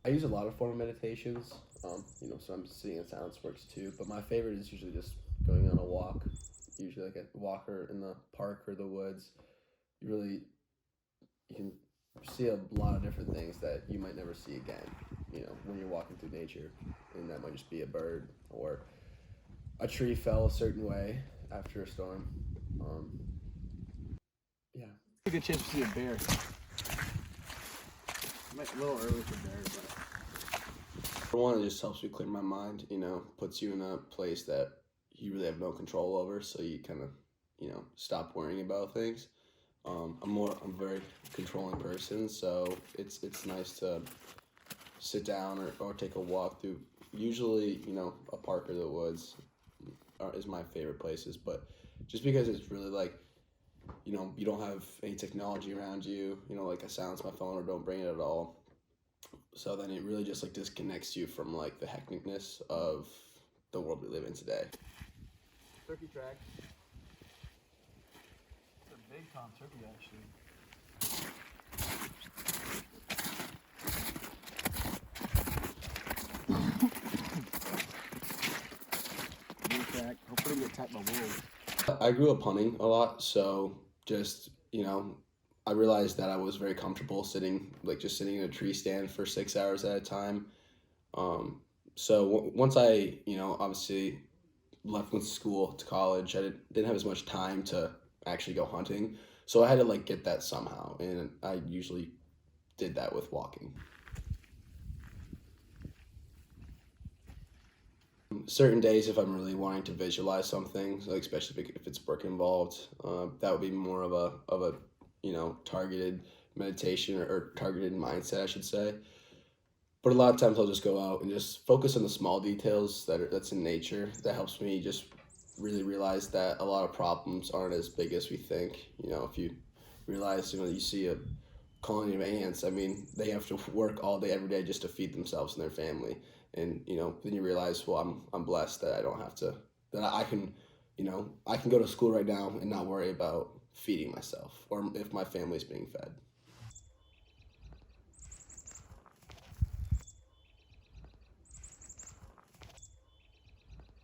I use a lot of form of meditations. Some sitting in silence works too. But my favorite is usually just going on a walk, usually like a walker in the park or the woods. You really you can see a lot of different things that you might never see again. When you're walking through nature, and that might just be a bird or a tree fell a certain way after a storm. Um, yeah. A good chance to see a bear. A little early for bears, but For one, it just helps me clear my mind. Puts you in a place that you really have no control over, so you kind of, stop worrying about things. I'm a very controlling person, so it's nice to sit down or take a walk through. Usually, a park or the woods is my favorite places, but just because it's really like, you don't have any technology around you, like I silence my phone or don't bring it at all. So then it really just like disconnects you from like the hecticness of the world we live in today. turkey track. It's a big tom turkey, actually. Big track. Hopefully, we get attacked by wolves. I grew up hunting a lot, so just, I realized that I was very comfortable just sitting in a tree stand for 6 hours at a time. Once I, obviously went to school to college, I didn't have as much time to actually go hunting. So I had to like get that somehow, and I usually did that with walking. Certain days, if I'm really wanting to visualize something, like especially if it's work involved, that would be more of a targeted meditation or targeted mindset, I should say. But a lot of times I'll just go out and just focus on the small details that's in nature. That helps me just really realize that a lot of problems aren't as big as we think. If you realize, you see a colony of ants, I mean, they have to work all day, every day just to feed themselves and their family. And, then you realize, well, I'm blessed that I don't have to, that I can, I can go to school right now and not worry about feeding myself or if my family's being fed.